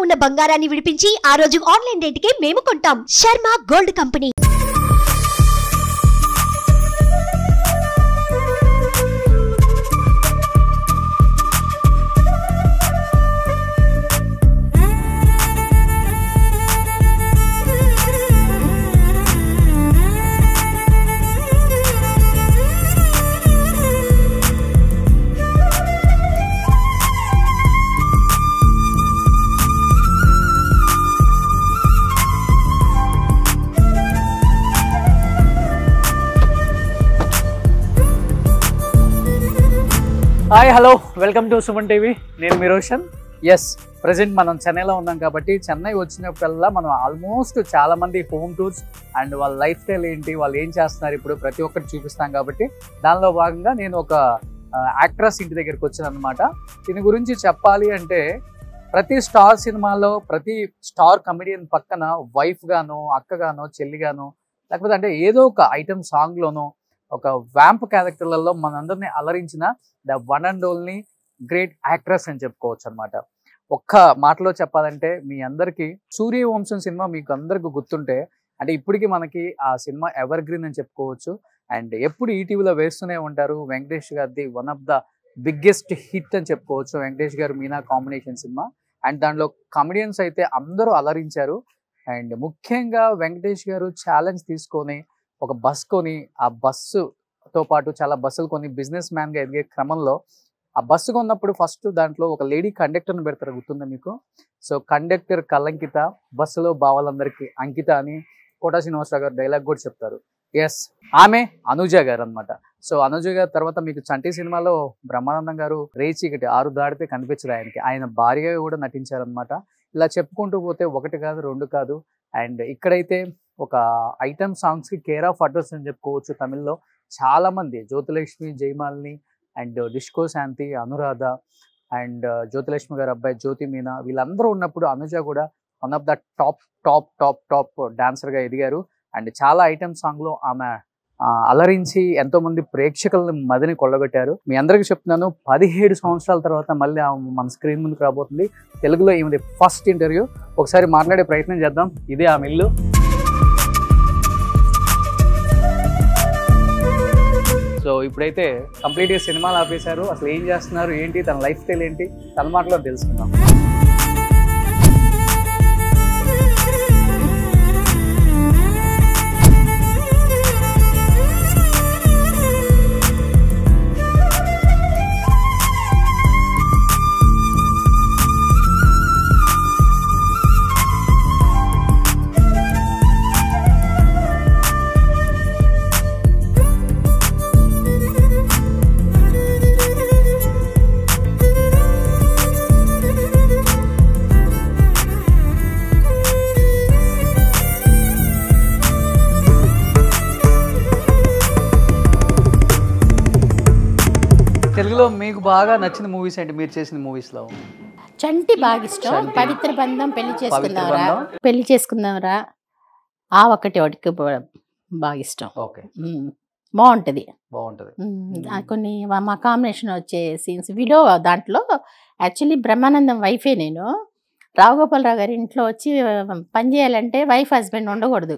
ఉన్న బంగారాన్ని విడిపించి ఆ రోజు ఆన్లైన్ రేటుకే మేము కొంటాం. Sharma gold company. Hi hello welcome to Suman TV. నేను మీ రోషన్. ఎస్, ప్రజెంట్ మనం చెన్నైలో ఉన్నాం కాబట్టి చెన్నై వచ్చినప్పుడల్లా మనం ఆల్మోస్ట్ చాలా మంది హోమ్ టూర్స్ అండ్ వాళ్ళ లైఫ్ స్టైల్ ఏంటి, వాళ్ళు ఏం చేస్తున్నారు ఇప్పుడు ప్రతి ఒక్కటి చూపిస్తాం కాబట్టి దానిలో భాగంగా నేను ఒక యాక్ట్రెస్ ఇంటి దగ్గరికి వచ్చాను అనమాట. దీని గురించి చెప్పాలి అంటే ప్రతి స్టార్ సినిమాలో ప్రతి స్టార్ కమెడియన్ పక్కన వైఫ్ గానో అక్కగానో చెల్లిగానో లేకపోతే అంటే ఏదో ఒక ఐటమ్ సాంగ్లోనో ఒక వ్యాంప్ క్యారెక్టర్లలో మనందరినీ అలరించిన the one and only great actress అని చెప్పుకోవచ్చు అనమాట. ఒక్క మాటలో చెప్పాలంటే మీ అందరికీ సూర్యవంశం సినిమా మీకు అందరికి గుర్తుంటే అంటే ఇప్పటికీ మనకి ఆ సినిమా ఎవర్ గ్రీన్ అని చెప్పుకోవచ్చు. అండ్ ఎప్పుడు ఈటీవీలో వేస్తూనే ఉంటారు. వెంకటేష్ గారిది one of the biggest hit అని చెప్పుకోవచ్చు. వెంకటేష్ గారు మీనా కాంబినేషన్ సినిమా. అండ్ దాంట్లో కామెడియన్స్ అయితే అందరూ అలరించారు. అండ్ ముఖ్యంగా వెంకటేష్ గారు ఛాలెంజ్ తీసుకొని ఒక బస్ కొని ఆ బస్సుతో పాటు చాలా బస్సులు కొని బిజినెస్ మ్యాన్గా ఎదిగే క్రమంలో ఆ బస్సు కొన్నప్పుడు ఫస్ట్ దాంట్లో ఒక లేడీ కండక్టర్ని పెడతారు, గుర్తుందా మీకు? సో కండక్టర్ కలంకిత, బస్సులో బావాలందరికీ అంకిత అని కోటా శ్రీనివాసరావు గారు డైలాగ్ కూడా చెప్తారు. ఎస్, ఆమె అనుజ గారు అనమాట. సో అనుజ గారు తర్వాత మీకు చంటి సినిమాలో బ్రహ్మానందం గారు రేచీకటి 6 దాటితే కనిపించరు ఆయనకి, ఆయన భార్యగా కూడా నటించారనమాట. ఇలా చెప్పుకుంటూ పోతే ఒకటి కాదు రెండు కాదు. అండ్ ఇక్కడైతే ఒక ఐటమ్ సాంగ్స్కి కేర్ ఆఫ్ అడ్రస్ అని చెప్పుకోవచ్చు. తమిళ్లో చాలామంది Jyothilakshmi, Jayamalini and Disco Shanti, Anuradha and Jyothilakshmi గారు అబ్బాయి జ్యోతి మీనా వీళ్ళందరూ ఉన్నప్పుడు అనుజ కూడా one of the top top top top డాన్సర్గా ఎదిగారు. అండ్ చాలా ఐటమ్ సాంగ్లో ఆమె అలరించి ఎంతోమంది ప్రేక్షకులను మదిని కొల్లగొట్టారు. మీ అందరికీ చెప్తున్నాను, 17 సంవత్సరాల తర్వాత మళ్ళీ మన స్క్రీన్ ముందుకు రాబోతుంది. తెలుగులో ఈమెది ఫస్ట్ ఇంటర్వ్యూ. ఒకసారి మాట్లాడే ప్రయత్నం చేద్దాం. ఇదే ఆమె ఇల్లు. సో ఇప్పుడైతే కంప్లీట్గా సినిమాలు ఆపేశారు. అసలు ఏం చేస్తున్నారు ఏంటి, తన లైఫ్ స్టైల్ ఏంటి, తన మాటలో తెలుసుకుందాం. తెలుగులో మీకు బాగా నచ్చిన మూవీస్ ఏంటి, మీరు చేసిన మూవీస్లో? చంటి బాగా ఇష్టం. పవిత్ర బంధం, పెళ్లి చేసుకుందాంరా ఆ ఒకటి బాగా ఇష్టం. ఓకే, బాగుంటది. కొన్ని మా కాంబినేషన్ వచ్చే సీన్స్ వీడియో దాంట్లో యాక్చువల్లీ బ్రహ్మానందం వైఫే. నేను రావుగోపాలరావు గారి ఇంట్లో వచ్చి పని చేయాలంటే వైఫ్ హస్బెండ్ ఉండకూడదు.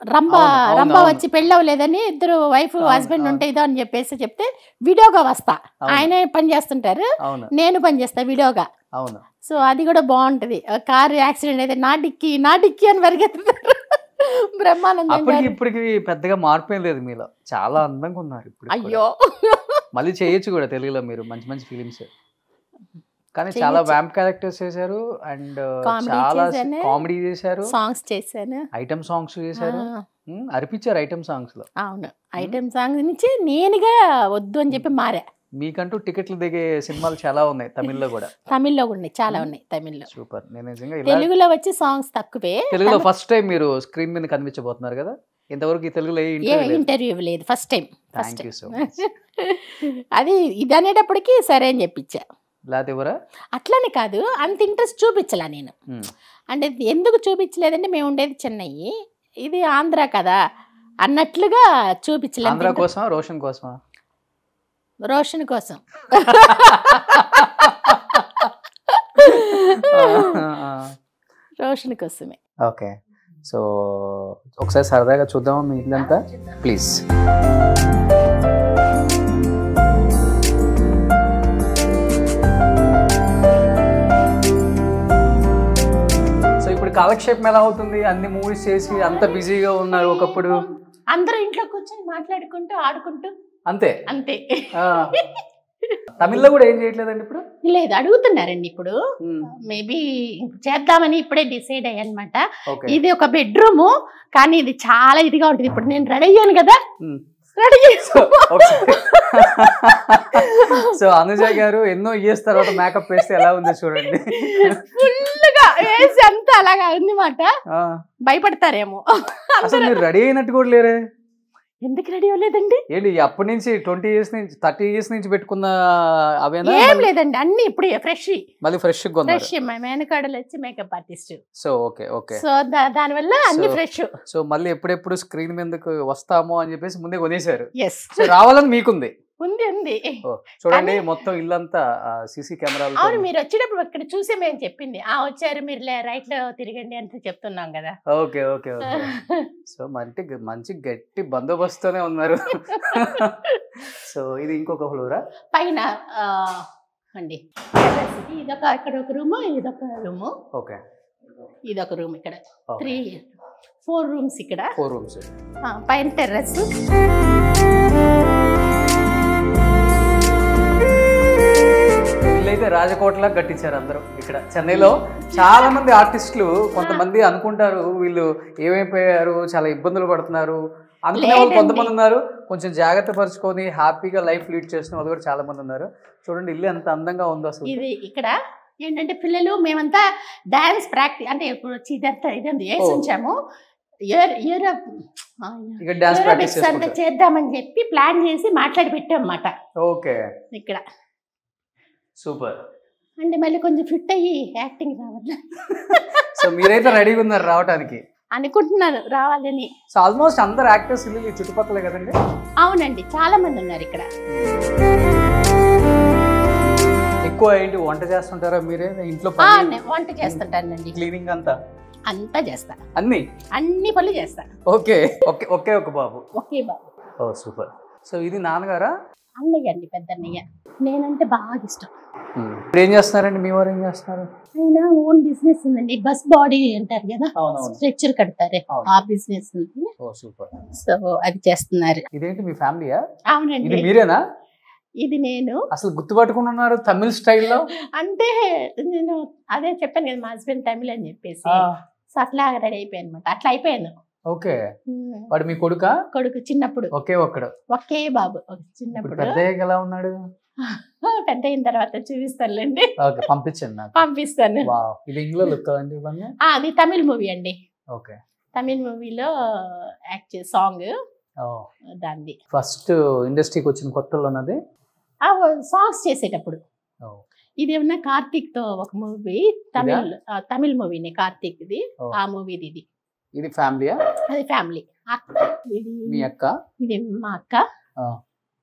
రంభ వచ్చి పెళ్ళి అవ్వలేదని ఇద్దరు వైఫ్ హస్బెండ్ ఉంటే ఇదో అని చెప్పేసి చెప్తే వీడియోగా వస్తా, ఆయనే పని చేస్తుంటారు, నేను పని చేస్తా వీడియోగా. సో అది కూడా బాగుంటది. కారు యాక్సిడెంట్ అయితే నా డిక్కి అని పరిగెత్తుతారు బ్రహ్మానందం. ఇప్పటికి పెద్దగా మార్పేం లేదు మీలో, చాలా అందంగా ఉన్నారు. అయ్యో, మళ్ళీ చేయొచ్చు కూడా తెలుగులో మీరు మంచి మంచి ఫిలిమ్స్. కానీ చాలా వ్యాంప్ క్యారెక్టర్స్ చేశారు అండ్ చాలా కామెడీ చేశారు, సాంగ్స్ చేశాను, ఐటమ్ సాంగ్స్ చేశారు, అర్పించారు ఐటమ్ సాంగ్స్ లో. అవును, ఐటమ్ సాంగ్స్ నుంచి నేనుగా వద్దు అని చెప్పి మారా. మీకంటూ టికెట్లు దిగే సినిమాలు చాలా ఉన్నాయి తమిళ్లో కూడా. చాలా ఉన్నాయి తమిళ్లో. సూపర్. నేను నిజంగా తెలుగులో వచ్చి సాంగ్స్ తక్కువే. తెలుగులో ఫస్ట్ టైం మీరు స్క్రీన్ మీద కనిపించబోతున్నారు కదా, ఇంతవరకు తెలుగులో ఇంటర్వ్యూ లేదు, ఫస్ట్ టైం. అది ఇది అనేటప్పటికి సరే అని చెప్పించా. అట్లనే కాదు, అంత ఇంట్రెస్ట్ చూపించలా నేను. అంటే ఎందుకు చూపించలేదంటే మేము ఉండేది చెన్నై, ఇది ఆంధ్ర కదా అన్నట్లుగా చూపించలేదు. ఆంధ్ర కోసం, రోషన్ కోసం. రోషన్ కోసమే. ఓకే, సో ఒకసారి సరదాగా చూద్దామా మీ ఇల్లంతా ప్లీజ్. సో ఇప్పుడు కాలక్షేపం ఎలా అవుతుంది? అన్ని మూవీస్ చేసి అంత బిజీగా ఉన్నారు ఒకప్పుడు. అందరూ ఇంట్లో కూర్చొని మాట్లాడుకుంటూ ఆడుకుంటూ అంతే. తమిళ్లో కూడా ఏం చేయట్లేదండి ఇప్పుడు? లేదు, అడుగుతున్నారండి ఇప్పుడు. మేబీ చేద్దామని ఇప్పుడే డిసైడ్ అయ్యానమాట. ఇది ఒక బెడ్రూమ్, కానీ ఇది చాలా ఇదిగా ఉంటుంది. ఇప్పుడు నేను రెడీ అయ్యాను కదా, రెడీ. సో అనుజ గారు ఎన్నో ఇయర్స్ తర్వాత మేకప్ వేస్తే ఎలా ఉందో చూడండి. ఫుల్గా వేసి అంతా అలాగా ఉందన్నమాట. భయపడతారేమో. అసలు మీరు రెడీ అయినట్టు కూడా లేరే. ఎందుకు రెడీ అవ్వలేదండి? ఏంటి అప్పటి నుంచి 20 years నుంచి 30 years నుంచి పెట్టుకున్న అవేనా? ఏం లేదండి, అన్ని ఇప్పుడు ఫ్రెష్. మళ్ళీ ఫ్రెష్ మేనకాడలు వచ్చి makeup artist. So okay okay, so దానివల్ల అన్ని ఫ్రెష్. సో మళ్ళీ ఎప్పుడెప్పుడు స్క్రీన్ మీదకు వస్తామో అని చెప్పేసి ముందే కొనేశారు. ఎస్, సో రావాలని మీకుంది. ఉంది. చూడండి మొత్తం ఇల్లంతా సీసీ కెమెరాలు. అవును, మీరు వచ్చేటప్పుడు ఇక్కడ చూసే మేము చెప్పింది వచ్చారు మీరు రైట్ లో తిరగండి అని చెప్తున్నాం కదా. Okay okay okay. సో మంచి గట్టి బందోబస్తుతోనే ఉన్నారు. సో ఇది ఇంకొక ఫ్లోరా? పైన అండి ఇదొక, ఇక్కడ ఒక రూమ్, ఇదొక రూమ్. ఓకే, ఇదొక రూమ్. ఇక్కడ 4 rooms. ఇక్కడ 4 rooms. పైన టెర్రస్. అయితే రాజకోటలా కట్టించారు అందరూ. ఇక్కడ చెన్నైలో చాలా మంది ఆర్టిస్టులు కొంతమంది అనుకుంటారు వీళ్ళు ఏమైపోయారు, చాలా ఇబ్బందులు పడుతున్నారు అనుకునే వాళ్ళు కొంతమంది ఉన్నారు. కొంచెం జాగ్రత్త పరుచుకొని హ్యాపీగా లైఫ్ లీడ్ చేసిన వాళ్ళు కూడా చాలా మంది ఉన్నారు. చూడండి ఇల్లు ఎంత అందంగా ఉందో అసలు. ఇది ఇక్కడ ఏంటంటే పిల్లలు మేమంతా డాన్స్ ప్రాక్టీస్ అంటే ఇప్పుడు వచ్చి ఇదంతా వేసి ఉంచాము. అంతా చేద్దామని చెప్పి ప్లాన్ చేసి మాట్లాడి పెట్టాం అన్నమాట. ఓకే, ఇక్కడ సూపర్. అంటే మళ్ళీ కొంచెం ఫిట్ అయ్యి యాక్టింగ్ రావాలి. సో మీరైతే రెడీగా ఉన్నారు రావడానికి? అనుకుంటున్నాను రావాలని. సో ఆల్మోస్ట్ అందరు యాక్టర్స్ ఇల్లు చుట్టుపక్కలే కదండి? అవునండి, చాలా మంది ఉన్నారు ఇక్కడ. ఎక్కువ ఏంటి వంట చేస్తుంటారా మీరే ఇంట్లో? వంట చేస్తుంటానండి. క్లీనింగ్ అంతా చేస్తా. అన్ని పనులు చేస్తా. ఓకే, ఒకే ఒక బాబు? ఒకే బాబు. ఓ సూపర్. సో ఇది నాన్నగారా? అన్నయ్య అండి, పెద్దన్నయ్య. నేనంటే బాగా ఇష్టం. ఇప్పుడు ఏం చేస్తున్నారండి మీ వారు? ఏం చేస్తున్నారు? ఆయన ఓన్ బిజినెస్ ఉందండి, బస్ బాడీ అంటారు కదా, స్ట్రెచర్ కడతారే, ఆ బిజినెస్ ఉంది. ఓ సూపర్. సో అది చేస్తున్నారు. ఇదేంటి మీ ఫ్యామిలీయా? అవునండి. ఇది మీరేనా? ఇది నేను. అసలు గుర్తుపట్టుకుని ఉన్నారు తమిళ స్టైల్లో. అంటే నేను అదే చెప్పాను కదా, మా హస్బెండ్ తమిళ్ అని చెప్పేసి. సో అట్లా రెడీ అయిపోయాను అనమాట. అట్లా అయిపోయాను. ఓకే. వాడు మీ కొడుకా? కొడుకు. చిన్నప్పుడు ఒకే బాబు. చిన్నప్పుడు. పెద్ద ఎలా ఉన్నాడు? పెద్ద అయిన తర్వాత చూపిస్తానులేండి. పంపించండి, పంపిస్తాను. ఇది ఇంగ్లీష్ లుక్ అండి? అది తమిళ్ మూవీ అండి. ఓకే, తమిళ్ మూవీలో యాక్ట్ చేసే సాంగ్ దాన్ని. ఫస్ట్ ఇండస్ట్రీకి వచ్చిన కొత్తలో ఉన్నది సాంగ్స్ చేసేటప్పుడు. ఇదేమన్నా కార్తీక్ తో ఒక మూవీ, తమిళ్ మూవీనే, కార్తీక్ ది. ఆ మూవీది ఇది. ఇది ఫ్యామిలీయా? అది ఫ్యామిలీ. ఇది మీ అక్క? ఇది మా అక్క,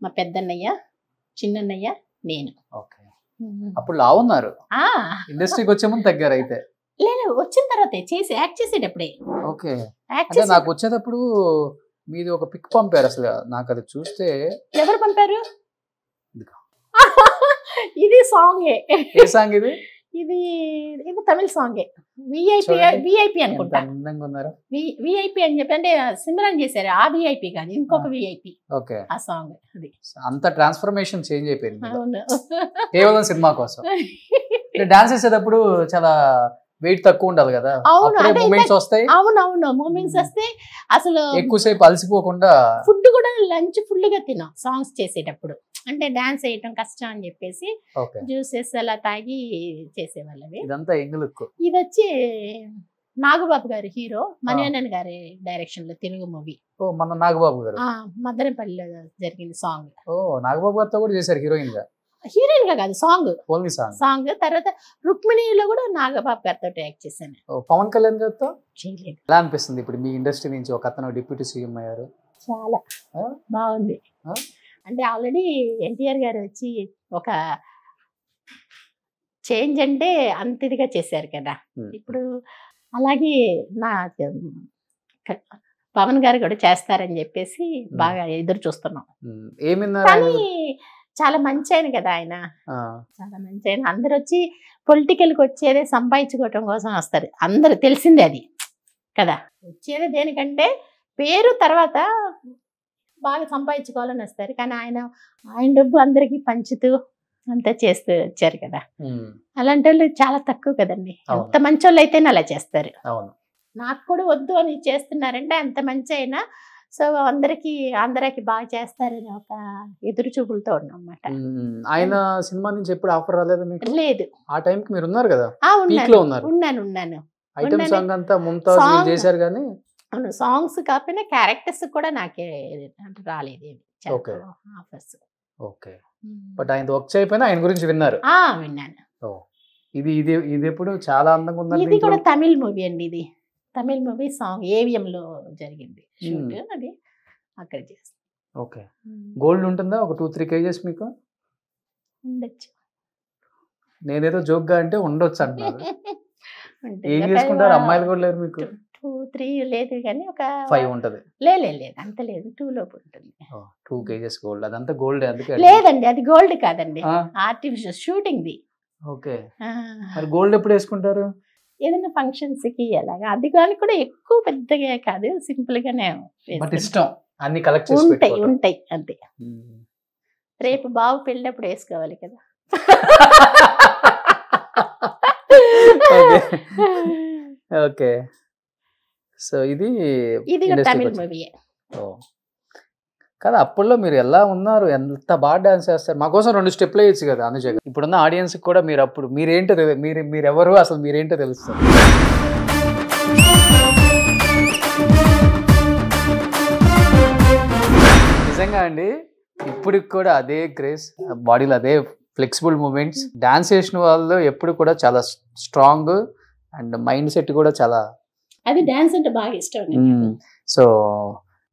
మా పెద్దన్నయ్య, చిన్నన్నయ్య, నేను. ఓకే. అప్పుడు లా ఉన్నారు, ఇండస్ట్రీకి వచ్చే ముందు తగ్గారు అయితే? లేదు, వచ్చిన తర్వాత చేసి యాక్ట్ చేసేటప్పుడే. ఓకే. నాకు వచ్చేటప్పుడు మీది ఒక పిక్ పంపారు, అసలు నాకు అది చూస్తే. ఎవరు పంపారు? ఇది సాంగే. ఏ సాంగ్ ఇది? ఇది తమిళ సాంగే. విఐపి అనుకుంటా. అందంగా ఉన్నారు. విఐపి అని చెప్పి అంటే సిమ్రన్ చేశారు. ఆ విఐపి కాదు, ఇంకొక విఐపి. ఓకే. ఆ సాంగ్ అది. అంత ట్రాన్స్ఫర్మేషన్ చేంజ్ అయిపోయింది కేవలం సినిమా కోసం. డాన్స్ చేసేటప్పుడు చాలా వెయిట్ తక్కువ ఉండాలి కదా, మూమెంట్స్ వస్తాయి. అవునవును, మూమెంట్స్ వస్తే అసలు ఎక్కువసేపు అలసిపోకుండా. ఫుడ్ కూడా లంచ్ ఫుల్ గా తిన్నాం సాంగ్స్ చేసేటప్పుడు. అంటే డాన్స్ వేయటం కష్టం అని చెప్పేసి జ్యూసెస్ అలా తాగి చేసేవాళ్ళవి. ఇదంతా ఎంగులుక్కు. ఇది వచ్చి నాగబాబు గారు హీరో, మణివన్నన్ గారి డైరెక్షన్ లో తెలుగు మూవీ. మన నాగబాబు గారు మదనపల్లిలో జరిగింది సాంగ్. నాగబాబు గారితో కూడా చేశారు హీరోయిన్ గా? హీరోయిన్ గా కాదు, సాంగ్. Only song. తర్వాత రుక్మిణిలో కూడా నాగబాబు గారితో యాక్ట్ చేశాను. పవన్ కళ్యాణ్ గారితో చేయలేదు. ఎలా అనిపిస్తుంది ఇప్పుడు మీ ఇండస్ట్రీ నుంచి ఒక అతను డిప్యూటీ సీఎం అయ్యారు? చాలా బాగుంది. అంటే ఆల్రెడీ ఎన్టీఆర్ గారు వచ్చి ఒక చేంజ్ అంటే అంత ఇదిగా చేశారు కదా. ఇప్పుడు అలాగే నా పవన్ గారు కూడా చేస్తారని చెప్పేసి బాగా ఎదురు చూస్తున్నాం. కానీ చాలా మంచి ఆయన కదా ఆయన, చాలా మంచి ఆయన. అందరు వచ్చి పొలిటికల్కి వచ్చేదే సంపాదించుకోవటం కోసం వస్తారు, అందరు తెలిసిందే అది కదా. వచ్చేది దేనికంటే పేరు, తర్వాత బాగా సంపాదించుకోవాలని వస్తారు. కానీ ఆయన డబ్బు అందరికీ పంచుతూ అంతా చేస్తూ వచ్చారు కదా. అలాంటి వాళ్ళు చాలా తక్కువ కదండి. అంత మంచి వాళ్ళు అయితేనే అలా చేస్తారు. నాకు కూడా వద్దు అని చేస్తున్నారంటే అంత మంచి అయినా సో అందరికి బాగా చేస్తారని ఒక ఎదురు చూపులతో ఉన్నమాట. ఆయన సినిమా నుంచి ఎప్పుడు ఆఫర్ రాలేదు మీకు? లేదు. ఆ టైంకి మీరు ఉన్నారు కదా, ఉన్నాను. ఐటమ్ సాంగ్ అంతా ముంతాజ్ చేశారు కానీ అవును, సాంగ్స్ కాకపోయినా క్యారెక్టర్స్ కూడా నాకే రాలేదు ఆఫర్స్. ఓకే, బట్ ఆయన వర్క్ అయిపోయినా ఆయన గురించి విన్నారు? విన్నాను. ఇది ఎప్పుడు చాలా అందంగా ఉంది. ఇది కూడా తమిళ్ మూవీ అండి. ఇది తమిళ్ మూవీ సాంగ్ ఏవిఎం లో జరిగింది షూట్, అది అక్కడ చేస్తాం. ఓకే, గోల్డ్ ఉంటుందా ఒక 2-3 kgs మీకు? ఉండొచ్చు. నేనేదో జోక్ గా అంటే ఉండొచ్చు అంటున్నారు. ఏం చేసుకుంటారు? అమ్మాయిలు కూడా లేరు మీకు? 2-3 లేదు కానీ ఒక 5 ఉంటది. లేదు అంత లేదు, 2 లోపు ఉంటుంది. 2 kgs గోల్డ్, అదంతా గోల్డ్? అందుకే లేదండి, అది గోల్డ్ కాదండి, ఆర్టిఫిషియల్ షూటింగ్ ది. ఓకే, మరి గోల్డ్ ఎప్పుడు వేసుకుంటారు? ఏదైనా ఫంక్షన్స్ కి అలాగా. అది కానీ కూడా ఎక్కువ పెద్దగా కాదు, సింపుల్ గానే ఇష్టం. అన్ని కలెక్ట్ చేసి ఉంటాయి అంతే. రేపు బాబు పెళ్ళినప్పుడు వేసుకోవాలి కదా. ఓకే, సో ఇది తమిళ్ మూవీ కదా. అప్పుల్లో మీరు ఎలా ఉన్నారు, ఎంత బాగా డాన్స్ చేస్తారు. మా కోసం 2 స్టెప్లు వేయచ్చు కదా అనుజ. ఇప్పుడున్న ఆడియన్స్ కూడా మీరు అప్పుడు మీరేంటో మీరెవరు అసలు మీరేంటో తెలుస్తుంది. నిజంగా అండి, ఇప్పటికి కూడా అదే క్రేజ్, బాడీలో అదే ఫ్లెక్సిబుల్ మూమెంట్స్. డాన్స్ చేసిన వాళ్ళు ఎప్పుడు కూడా చాలా స్ట్రాంగ్ అండ్ మైండ్ సెట్ కూడా చాలా, అది డాన్స్ అంటే బాగా ఇష్టం. సో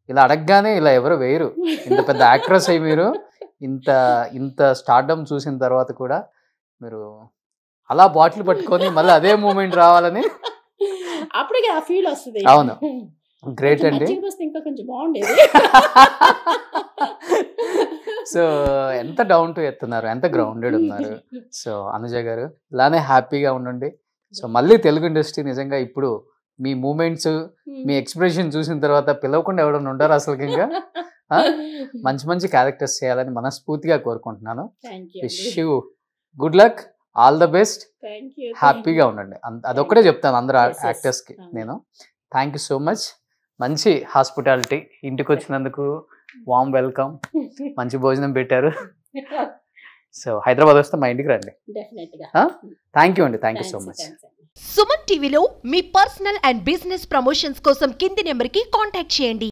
ఇలా అడగగానే ఇలా ఎవరు వేయరు. ఇంత పెద్ద యాక్ట్రెస్ అయ్యి మీరు ఇంత స్టార్డమ్ చూసిన తర్వాత కూడా మీరు అలా బాటిల్ పట్టుకొని మళ్ళీ అదే మూమెంట్ రావాలని అప్పుడే ఆ ఫీల్ వస్తుంది. అవును, గ్రేట్ అండి. ఇంకా కొంచెం బాగుండేది. సో ఎంత డౌన్ టు ఎత్తున్నారు, ఎంత గ్రౌండెడ్ ఉన్నారు. సో అనుజ గారు ఇలానే హ్యాపీగా ఉండండి. సో మళ్ళీ తెలుగు ఇండస్ట్రీ నిజంగా ఇప్పుడు మీ మూమెంట్స్, మీ ఎక్స్ప్రెషన్ చూసిన తర్వాత పిలవకుండా ఎవరైనా ఉంటారు అసలు. ఇంకా మంచి మంచి క్యారెక్టర్స్ చేయాలని మనస్ఫూర్తిగా కోరుకుంటున్నాను. Wish you good luck, all the best, హ్యాపీగా ఉండండి. అదొక్కటే చెప్తాను అందరు యాక్టర్స్ కి నేను. Thank you so much. మంచి హాస్పిటాలిటీ, ఇంటికి వచ్చినందుకు వామ్ వెల్కమ్, మంచి భోజనం పెట్టారు. సో హైదరాబాద్ వస్తే మా ఇంటికి రండి. థ్యాంక్ యూ అండి, thank you so much. Suman టీవీలో మీ పర్సనల్ అండ్ బిజినెస్ ప్రమోషన్స్ కోసం కింది నెంబర్కి కాంటాక్ట్ చేయండి.